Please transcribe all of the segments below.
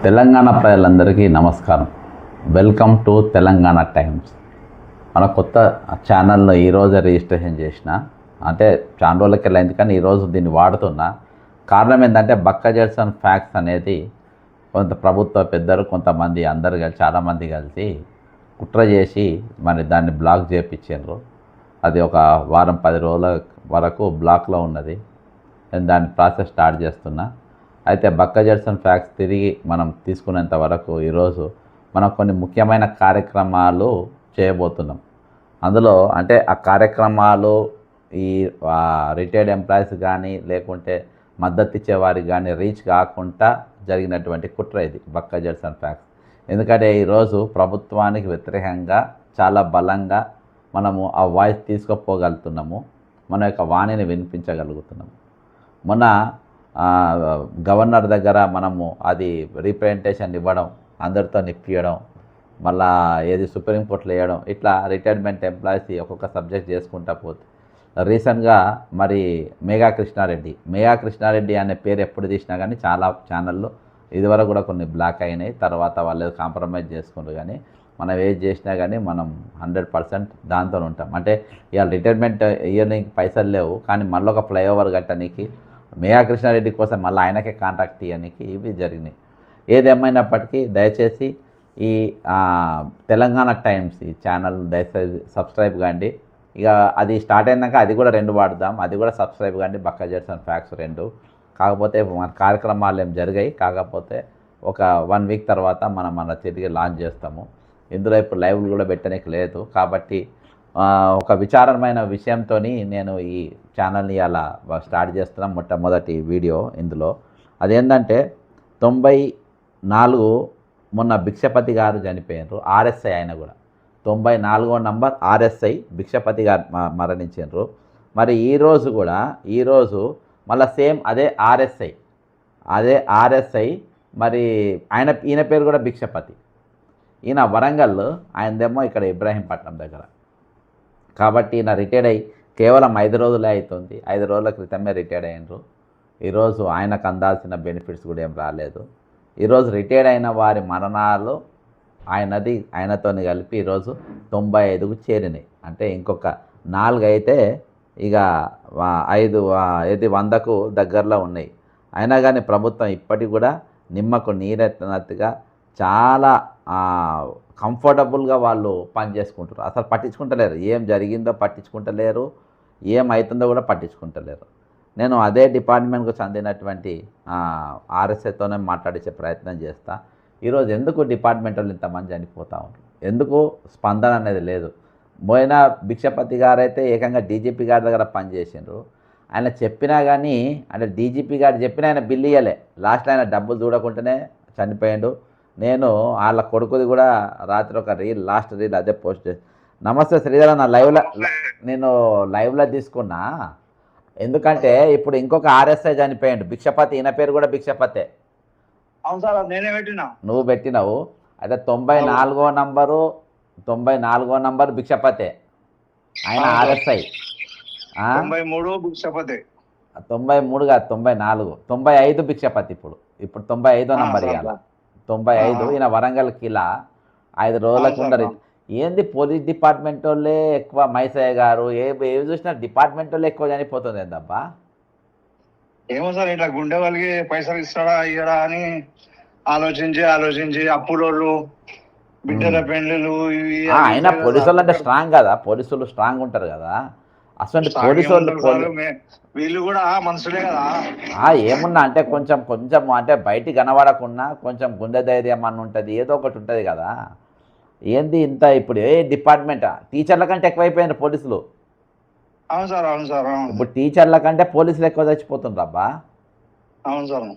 తెలంగాణ ప్రజలందరికీ నమస్కారం. Welcome to Telangana times. మన కొత్త ఛానల్లో ఈరోజే రిజిస్ట్రేషన్ చేసిన, అంటే చాలా రోజులకి వెళ్ళింది కానీ ఈరోజు దీన్ని వాడుతున్నా. కారణం ఏంటంటే బక్కజెట్సన్ ఫ్యాక్ట్స్ అనేది కొంత ప్రభుత్వ పెద్దలు కొంతమంది అందరు కలిసి చాలామంది కలిసి కుట్ర చేసి మరి దాన్ని బ్లాక్ చేయించారు. అది ఒక వారం 10 రోజుల వరకు బ్లాక్లో ఉన్నది. నేను దాని ప్రాసెస్ స్టార్ట్ చేస్తున్నా. అయితే బక్కజెట్సన్ ఫ్యాక్ట్స్ తిరిగి మనం తీసుకునేంత వరకు ఈరోజు మనం కొన్ని ముఖ్యమైన కార్యక్రమాలు చేయబోతున్నాం. అందులో అంటే ఆ కార్యక్రమాలు ఈ రిటైర్డ్ ఎంప్లాయీస్ కానీ లేకుంటే మద్దతు ఇచ్చేవారికి కానీ రీచ్ కాకుండా జరిగినటువంటి కుట్ర ఇది బక్కజెట్సన్ ఫ్యాక్ట్స్. ఎందుకంటే ఈరోజు ప్రభుత్వానికి వ్యతిరేకంగా చాలా బలంగా మనము ఆ వాయిస్ తీసుకుపోగలుగుతున్నాము, మన యొక్క వాణిని వినిపించగలుగుతున్నాము. మొన్న గవర్నర్ దగ్గర మనము అది రీప్రజెంటేషన్ ఇవ్వడం, అందరితో నిప్పియడం, మళ్ళా ఏది సుప్రీంకోర్టులో వేయడం, ఇట్లా రిటైర్మెంట్ ఎంప్లాయీస్ ఒక్కొక్క సబ్జెక్ట్ చేసుకుంటా పోతే రీసెంట్గా మరి మేఘా కృష్ణారెడ్డి అనే పేరు ఎప్పుడు తీసినా కానీ చాలా ఛానళ్ళు ఇదివరకు కూడా కొన్ని బ్లాక్ అయినాయి. తర్వాత వాళ్ళు కాంప్రమైజ్ చేసుకుంటారు. కానీ మనం ఏది చేసినా కానీ మనం 100% దాంతో ఉంటాం. అంటే ఇవాళ రిటైర్మెంట్ ఇయర్నికి పైసలు లేవు కానీ మళ్ళీ ఒక ఫ్లైఓవర్ కట్టడానికి మేఘా కృష్ణారెడ్డి కోసం మళ్ళీ ఆయనకే కాంటాక్ట్ ఇవ్వడానికి ఇవి జరిగినాయి. ఏదేమైనప్పటికీ దయచేసి ఈ తెలంగాణ టైమ్స్ ఈ ఛానల్ దయచేసి సబ్స్క్రైబ్ కాండి. ఇక అది స్టార్ట్ అయినాక అది కూడా 2 వాడుదాం, అది కూడా సబ్స్క్రైబ్ కాండి. బక్కజెట్సన్ ఫ్యాక్ట్స్ 2. కాకపోతే మన కార్యక్రమాలు ఏం జరిగాయి, కాకపోతే ఒక 1 వీక్ తర్వాత మనం తిరిగి లాంచ్ చేస్తాము. ఇందులో ఇప్పుడు లైవ్లు కూడా పెట్టడానికి లేదు. కాబట్టి ఒక విచారమైన విషయంతో నేను ఈ ఛానల్ని అలా స్టార్ట్ చేస్తున్నాం. మొట్టమొదటి వీడియో ఇందులో అదేంటంటే 94 మొన్న భిక్షపతి గారు చనిపోయినారు. ఆర్ఎస్ఐ ఆయన కూడా 94వ నంబర్ ఆర్ఎస్ఐ భిక్షపతి గారు మరణించారు. మరి ఈరోజు మళ్ళీ సేమ్ అదే ఆర్ఎస్ఐ మరి ఈయన పేరు కూడా భిక్షపతి. ఈయన వరంగల్, ఆయనదేమో ఇక్కడ ఇబ్రాహీంపట్నం దగ్గర. కాబట్టి ఈయన రిటైర్డ్ అయ్యి కేవలం 5 రోజులే అవుతుంది. 5 రోజుల క్రితమే రిటైర్డ్ అయినరు. ఈరోజు ఆయనకు అందాల్సిన బెనిఫిట్స్ కూడా ఏం రాలేదు. ఈరోజు రిటైర్డ్ అయిన వారి మరణాలు ఆయనతో కలిపి ఈరోజు 95కు చేరినాయి. అంటే ఇంకొక 4 అయితే ఇక 100కు దగ్గరలో ఉన్నాయి. అయినా కానీ ప్రభుత్వం ఇప్పటికి కూడా నిమ్మకు నీరెత్తినట్టుగా చాలా కంఫర్టబుల్గా వాళ్ళు పని చేసుకుంటారు. అసలు పట్టించుకుంటలేరు, ఏం జరిగిందో పట్టించుకుంటలేరు, ఏమవుతుందో కూడా పట్టించుకుంటలేరు. నేను అదే డిపార్ట్మెంట్కు చెందినటువంటి ఆర్ఎస్ఐతోనే మాట్లాడించే ప్రయత్నం చేస్తా. ఈరోజు ఎందుకు డిపార్ట్మెంట్ వాళ్ళు ఇంతమంది చనిపోతూ ఉంటారు, ఎందుకు స్పందన అనేది లేదు. పోయిన భిక్షపతి గారు అయితే ఏకంగా డీజీపీ గారి దగ్గర పనిచేసిండ్రు. ఆయన చెప్పినా కానీ, అంటే డీజీపీ గారు చెప్పినా ఆయన బిల్లు ఇవ్వలే. లాస్ట్ ఆయన డబ్బులు చూడకుండానే చనిపోయాడు. నేను వాళ్ళ కొడుకుది కూడా రాత్రి ఒక లాస్ట్ రీల్ అదే పోస్ట్ చేసి, నమస్తే శ్రీధర, నా నేను లైవ్లో తీసుకున్నా. ఎందుకంటే ఇప్పుడు ఇంకొక ఆర్ఎస్ఐ చనిపోయాడు భిక్షపతి, ఈయన పేరు కూడా భిక్షపతే. అవును సార్, నేనే పెట్టినా. నువ్వు పెట్టినావు. అయితే 94వ నంబర్ భిక్షపతే, ఆయన ఆర్ఎస్ఐ. 93 భిక్షపతి, 93 కాదు 94, 95 భిక్షపతి. ఇప్పుడు 95వ నంబర్ ఇవ్వాల. 95 ఈయన వరంగల్ కిలా 5 రోజులకు ఉండరు. ఏంది పోలీస్ డిపార్ట్మెంట్ వాళ్ళే ఎక్కువ, మైసయ్య గారు ఏవి చూసినా డిపార్ట్మెంట్ వాళ్ళే ఎక్కువ చనిపోతుంది ఏందబ్బా? ఏమో సార్, ఇట్లా గుండె వాళ్ళకి పైసలు ఇస్తాడా ఇయ్యడా అని ఆలోచించి అప్పులోళ్ళు బిడ్డల పెండ్లు అయినా పోలీసు వాళ్ళు అంటే స్ట్రాంగ్ కదా, పోలీసులు స్ట్రాంగ్ ఉంటారు కదా. అసలు పోలీసు వాళ్ళు వీళ్ళు కూడా మనుషులే కదా. ఏమున్నా అంటే కొంచెం అంటే బయటికి కనబడకుండా కొంచెం గుండె ధైర్యం అని ఉంటుంది, ఏదో ఒకటి ఉంటుంది కదా. ఏంది ఇంత ఇప్పుడు ఏ డిపార్ట్మెంటా? టీచర్ల కంటే ఎక్కువైపోయినారు పోలీసులు. అవును సార్. ఇప్పుడు టీచర్ల కంటే పోలీసులు ఎక్కువ చచ్చిపోతుండ్రు అబ్బా. అవును సార్.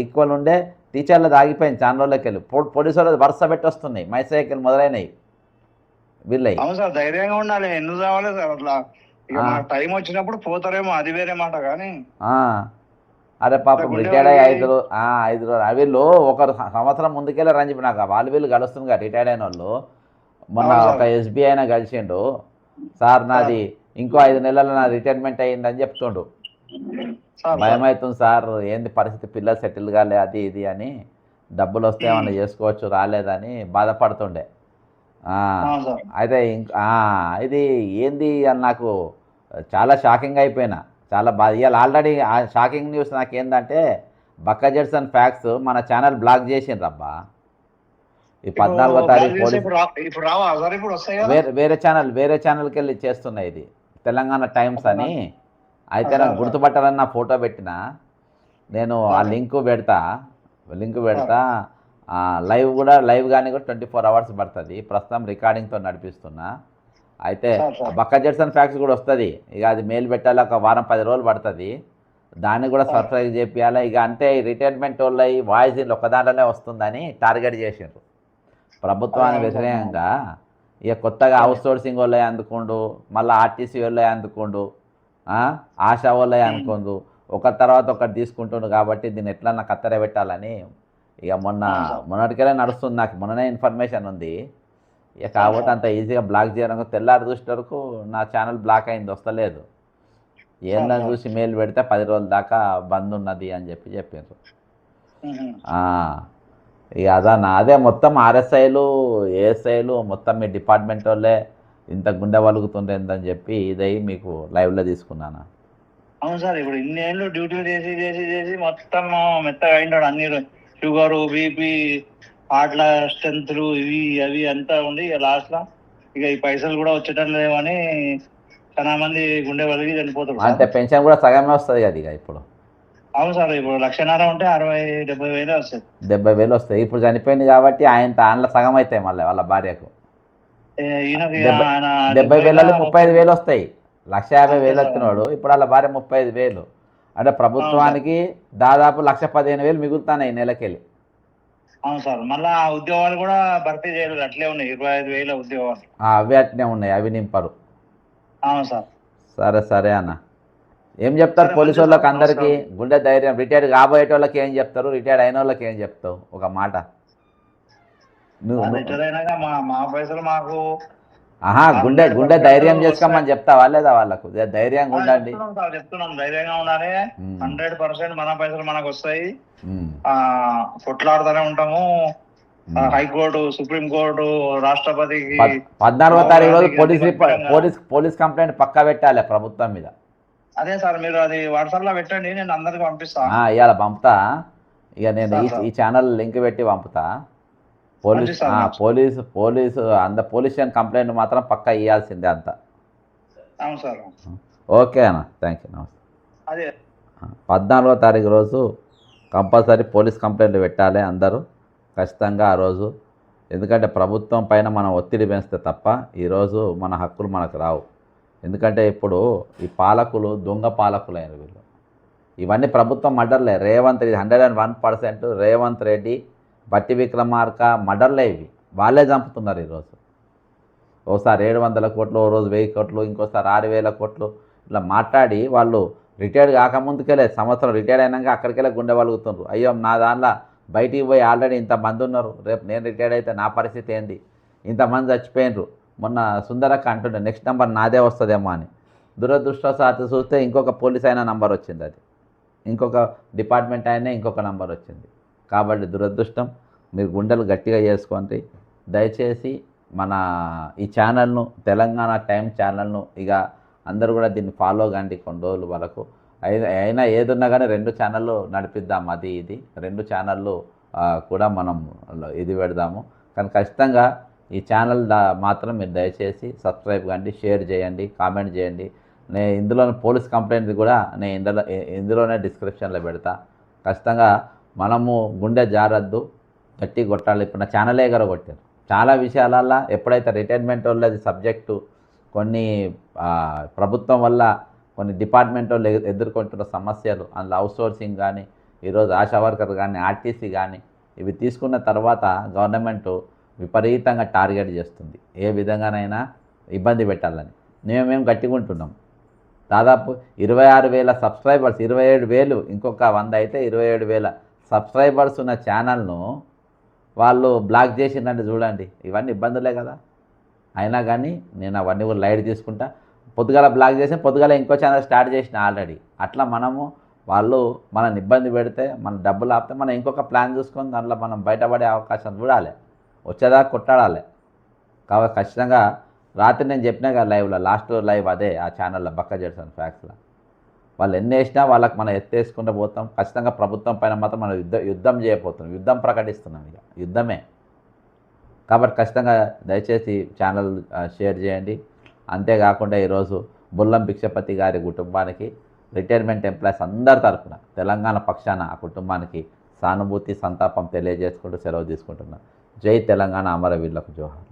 ఈక్వల్ ఉండే టీచర్లు ఆగిపోయింది చాలా రోజులకి వెళ్ళి. పోలీసు వాళ్ళు వరుస పెట్టి వస్తున్నాయి, మైసైకిల్ మొదలైనవి వీళ్ళవి. అవును సార్, ధైర్యంగా ఉండాలి. ఎందుకు రావాలి సార్ అట్లా? టైం వచ్చినప్పుడు పోతారేమో, అది వేరే మాట. కానీ అరే పాపం రిటైర్డ్ అయ్యి 5 రోజులు వీళ్ళు ఒకరు సంవత్సరం ముందుకెళ్ళి రంజిపి. నాకు వీళ్ళు కలుస్తుంది కదా రిటైర్డ్ అయిన వాళ్ళు. మొన్న ఒక ఎస్బీఐ అయినా కలిసిండు. సార్ నాది ఇంకో 5 నెలలు నా రిటైర్మెంట్ అయ్యిందని చెప్తుండు. భయం అవుతుంది సార్, ఏంది పరిస్థితి, పిల్లలు సెటిల్ కాలే అది ఇది అని. డబ్బులు వస్తే ఏమన్నా చేసుకోవచ్చు, రాలేదని బాధపడుతుండే. ఆ, అవును సార్. అయితే ఇది ఏంది అని నాకు చాలా షాకింగ్ అయిపోయినా. చాలా బాధ ఇవాళ ఆల్రెడీ ఆ షాకింగ్ న్యూస్ నాకేందంటే బక్క జెడ్సన్ ఫ్యాక్ట్స్ మన ఛానల్ బ్లాక్ చేసిండ్రబ్బా. ఈ ఇప్పుడు 14వ బ్లాక్ తారీఖు చేస్తే పోలీస్ ఇప్పుడు రావా సార్? ఇప్పుడు వస్తాయి కదా. వేరే ఛానల్కి వెళ్ళి చేస్తున్నాయి ఇది, తెలంగాణ టైమ్స్ అప్పుడు అని. అయితే సార్ నాకు సార్ గుర్తుపట్టాలని నా ఫోటో పెట్టిన, నేను ఆ సార్ లింక్ సార్ పెడతా. లైవ్ కానీ కూడా 24 అవర్స్ పడుతుంది. ప్రస్తుతం రికార్డింగ్తో నడిపిస్తున్నా. అయితే సార్ ఆ సార్ బక్క జెడ్సన్ ఫ్యాక్ట్స్ కూడా వస్తుంది. ఇక అది మెయిల్ పెట్టాలి, ఒక వారం 10 రోజులు పడుతుంది. దాన్ని కూడా సార్ సబ్స్క్రైబ్ చేపియాలి. ఇక అంటే ఈ రిటైర్మెంట్ వాళ్ళు ఈ వాయిస్ ఇన్ ఒక దాంట్లోనే వస్తుందని టార్గెట్ చేసిండ్రు అదే ప్రభుత్వానికి అవును సార్. వ్యతిరేకంగా. ఇక కొత్తగా అదే. అవుట్ సోర్సింగ్ వాళ్ళే అందుకుండు, మళ్ళీ ఆర్టీసీ వాళ్ళే అందుకుండు, ఆశా వాళ్ళే అనుకుండు, ఒకరి తర్వాత ఒకటి తీసుకుంటుండు. కాబట్టి దీన్ని ఎట్లన్నా కత్తెర పెట్టాలని ఇక అవును సార్. మొన్నటికెళ్ళే నడుస్తుంది. నాకు మొన్ననే ఇన్ఫర్మేషన్ ఉంది. ఇక అవును కాకపోతే సార్. అంత ఈజీగా బ్లాక్ చేయడం, తెల్లారి చూసే వరకు నా ఛానల్ బ్లాక్ అయింది, వస్తలేదు. సార్ ఏందని సార్ చూసి మెయిల్ పెడితే 10 రోజుల దాకా బంద్ ఉన్నది అని చెప్పారు. ఉహు. ఇక అదే మొత్తం ఆర్ఎస్ఐలు ఏఎస్ఐలు మొత్తం మీ డిపార్ట్మెంట్ వాళ్ళే ఇంత గుండె వలుగుతుండేందని చెప్పి ఇదై మీకు లైవ్లో తీసుకున్నాను. అవును సార్. ఇప్పుడు ఇన్ని ఏళ్ళు డ్యూటీలు చేసి చేసి చేసి మొత్తం మెత్తగా అయినాడు. అన్ని షుగరు, బీపీ, హార్ట్ల స్ట్రెంత్లు, ఇవి అవి అంతా ఉండి ఇక లాస్ట్ లో ఇక ఈ పైసలు కూడా వచ్చేటం లేవని చాలా మంది గుండె వలిగి చనిపోతారు సార్. అంటే పెన్షన్ కూడా సగమే వస్తుంది కదా ఇక ఇప్పుడు. అవును సార్. ఇప్పుడు 1,00,000 ఉంటే 60,000-70,000 వస్తాయి. 70,000 వస్తాయి. ఇప్పుడు చనిపోయింది కాబట్టి ఆయనలో సగం అవుతాయి, మళ్ళీ వాళ్ళ భార్యకు ఈయనకి డెబ్బై ఆయన 70,000 30 35,000 వస్తాయి. 1,50,000 అంతే సార్. వచ్చినోడు ఇప్పుడు వాళ్ళ భార్య 35,000. అంటే అవును సార్. ప్రభుత్వానికి దాదాపు 1,15,000 మిగులుతున్నాయి నెలకెళ్ళి. అవును సార్. మళ్ళా ఆ ఉద్యోగాలు కూడా భర్తీ చేయలేదు, అట్లే ఉన్నాయి 25,000 ఉద్యోగాలు. అవి అట్నే ఉన్నాయి, అవి నింపరు. అవును సార్. సరే అన్న. ఏం చెప్తారు సరే, పోలీసు మంచిది సార్. వాళ్ళకి అందరికీ? నమస్కారం. గుండె ధైర్యం. రిటైర్డ్ కాబోయేట వాళ్ళకి ఏం చెప్తారు, రిటైర్డ్ అయిన వాళ్ళకి ఏం చెప్తావు, ఒక మాట. నువ్వు రిటైర్ అయినాక మా పైసలు మాకు గుండె 100% ధైర్యం వస్తాయి. చేసుకోమని చెప్తావా లేదా వాళ్ళకు? ధైర్యంగా ఉండండి. చెప్తున్నాం సార్, చెప్తున్నాం ధైర్యంగా ఉండాలి. 100% మన పైసలు మనకు వస్తాయి. కొట్లాడుతూనే ఉంటాము. హైకోర్టు, సుప్రీం కోర్టు, రాష్ట్రపతికి, 14వ రాహుల్ తారీఖు రోజు గాంధీకి పోలీస్ కంప్లైంట్ పక్కా పెట్టాలి ప్రభుత్వం మీద. అదే సార్, మీరు అది వాట్సాప్ లో పెట్టండి, నేను అందరికి పంపిస్తా. ఇవాళ పంపుతా. ఇక నేను సార్. ఈ ఛానల్ లింక్ పెట్టి పంపుతా. మంచిది సార్, మంచిది. పోలీస్ స్టేషన్ కంప్లైంట్ మాత్రం పక్కా ఇవ్వాల్సిందే అంత. అవును సార్. ఓకే అన్న, థ్యాంక్ యూ, నమస్తే. అదే 14వ తారీఖు రోజు కంపల్సరీ పోలీస్ కంప్లైంట్ పెట్టాలి అందరూ, ఖచ్చితంగా ఆ రోజు. ఎందుకంటే ప్రభుత్వం పైన మనం ఒత్తిడి పెంచితే తప్ప ఈరోజు మన హక్కులు మనకు రావు. ఎందుకంటే ఇప్పుడు ఈ పాలకులు దొంగ పాలకులైన వీళ్ళు. ఇవన్నీ ప్రభుత్వం మర్డర్లే. రేవంత్ రెడ్డి 101% రేవంత్ రెడ్డి, బట్టి విక్రమార్క మర్డర్లే ఇవి. వాళ్ళే చంపుతున్నారు ఈరోజు. ఓసారి 700 కోట్లు, ఓ రోజు 1000 కోట్లు, ఇంకోసారి 6,000 కోట్లు ఇలా మాట్లాడి వాళ్ళు రిటైర్డ్ కాకముందుకెళ్ళే సంవత్సరం రిటైర్డ్ అయినాక అక్కడికెళ్ళే గుండె వలుగుతుండ్రు. అయ్యో నా దాంట్లో బయటికి పోయి ఆల్రెడీ ఇంతమంది ఉన్నారు, రేపు నేను రిటైర్డ్ అయితే నా పరిస్థితి ఏంది, ఇంతమంది చచ్చిపోయినరు. మొన్న సుందరక్క అంటుండే నెక్స్ట్ నెంబర్ నాదే వస్తుందేమో అని. దురదృష్టవశాత్తు చూస్తే ఇంకొక పోలీస్ అయిన నంబర్ వచ్చింది, అది ఇంకొక డిపార్ట్మెంట్ అయినా ఇంకొక నంబర్ వచ్చింది. కాబట్టి దురదృష్టం. మీరు గుండెలు గట్టిగా చేసుకోండి దయచేసి. మన ఈ ఛానల్ను, తెలంగాణ టైం ఛానల్ను ఇక అందరూ కూడా దీన్ని ఫాలో కండి కొన్ని రోజుల వరకు. అయినా ఏదున్నా కానీ 2 ఛానళ్ళు నడిపిద్దాం, అది ఇది 2 ఛానళ్ళు కూడా మనం ఇది పెడదాము. కానీ ఖచ్చితంగా ఈ ఛానల్ మాత్రం మీరు దయచేసి సబ్స్క్రైబ్ కండి, షేర్ చేయండి, కామెంట్ చేయండి. నేను ఇందులో పోలీస్ కంప్లైంట్ కూడా నేను ఇందులోనే డిస్క్రిప్షన్లో పెడతా. ఖచ్చితంగా మనము గుండె జారద్దు, గట్టి కొట్టాలి. ఇప్పుడు నా ఛానలే ఎగరగొట్టారు చాలా విషయాలల్లో. ఎప్పుడైతే రిటైర్మెంట్ వాళ్ళది సబ్జెక్టు కొన్ని ప్రభుత్వం వల్ల కొన్ని డిపార్ట్మెంట్ వాళ్ళు ఎదుర్కొంటున్న సమస్యలు, అందులో అవుట్సోర్సింగ్ కానీ, ఈరోజు ఆశా వర్కర్ కానీ, ఆర్టీసీ కానీ, ఇవి తీసుకున్న తర్వాత గవర్నమెంటు విపరీతంగా టార్గెట్ చేస్తుంది, ఏ విధంగానైనా ఇబ్బంది పెట్టాలని. మేము గట్టిగా ఉంటున్నాం. దాదాపు 26,000 సబ్స్క్రైబర్స్, 27,000, ఇంకొక 100 అయితే 27,000 సబ్స్క్రైబర్స్ ఉన్న ఛానల్ను వాళ్ళు బ్లాక్ చేసిందంటే చూడండి. ఇవన్నీ ఇబ్బందులే కదా. అయినా కానీ నేను అవన్నీ కూడా లైట్ తీసుకుంటా. పొద్దుగాల బ్లాక్ చేసి పొద్దుగాల ఇంకో ఛానల్ స్టార్ట్ చేసిన ఆల్రెడీ. అట్లా మనము వాళ్ళు మనని ఇబ్బంది పెడితే మన డబ్బులు ఆపితే మనం ఇంకొక ప్లాన్ చూసుకొని దాంట్లో మనం బయటపడే అవకాశం చూడాలి, వచ్చేదాకా కొట్టాడాలి. కాబట్టి ఖచ్చితంగా రాత్రి నేను చెప్పినా కదా లైవ్లో, లాస్ట్ లైవ్ అదే ఆ ఛానల్లో బక్క జెడ్సన్ ఫ్యాక్స్లో. వాళ్ళు ఎన్ని వేసినా వాళ్ళకి మనం ఎత్తేసుకుంటూ పోతాం. ఖచ్చితంగా ప్రభుత్వం పైన మాత్రం మనం యుద్ధం చేయబోతున్నాం, యుద్ధం ప్రకటిస్తున్నాం, ఇక యుద్ధమే. కాబట్టి ఖచ్చితంగా దయచేసి ఛానల్ షేర్ చేయండి. అంతేకాకుండా ఈరోజు బుల్లం భిక్షపతి గారి కుటుంబానికి, రిటైర్మెంట్ ఎంప్లాయీస్ అందరి తరఫున తెలంగాణ పక్షాన ఆ కుటుంబానికి సానుభూతి సంతాపం తెలియజేసుకుంటూ సెలవు తీసుకుంటున్నాను. జై తెలంగాణ, అమరవీరులకు జోహార్.